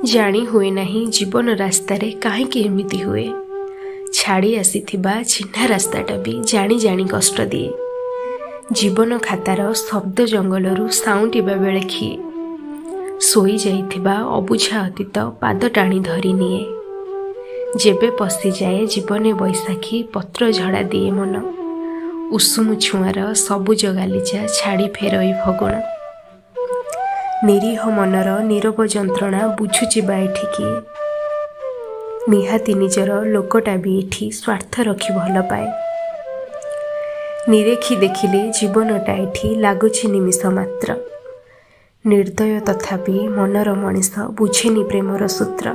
जानी हुए नहीं जीवन रास्तारे काहेकि एमिति हुए। छाड़ी आसीथिबा चिन्हा रास्ताटा भी जानी जानी कष्ट दिए। जीवन खातार शब्द जंगलरू साउंटिबा बेले किए सोई जाइथिबा अबुझा अतीत पाद टाणी धरी निए। जेबे पशि जाए जीवने बैसाखी पत्र झड़ा दिए मन। उषुम छुआर सबुज गालीचा छाड़ी फेरई फगुण। निरीह मनर नीरव जंत्रणा बुझुची बा एठी किए। निहाती निजर लोकटा भी एठी स्वार्थ रखी भल पाए। निरेखी देखिले जीवनटा एठी लागुची निमिष मात्र। निर्दय तथापि मनर मनीष बुझेनी प्रेमर सूत्र।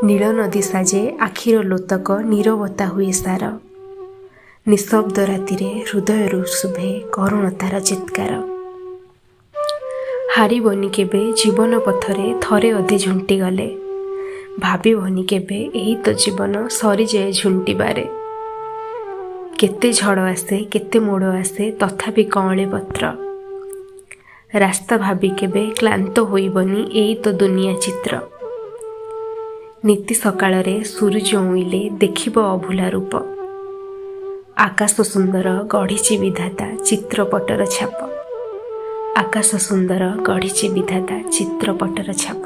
नील नदी साजे आखिर लोतक नीरवता हुए सार। निशब्द रातिरे हृदयरू शुभे करुणतार चित्कार। हारिबनी केबे जीवन पथरे थरे अधे झुंटी गले। भाविबनी केबे एही तो जीवन सरी जाए झुंटिबारे। केते झड़ आसे केते मोड़ आसे तथापि कअले पत्र। रास्ता भाबी केबे क्लांत होइबनी एही तो दुनिया चित्र। नीति सकाळरे सूरज उइले देखिब अभुला रूप। आकाश सुंदर गढ़िची विधाता चित्रपटर छाप। आकाश सुंदर गढ़िची विधाता चित्रपटर छाप।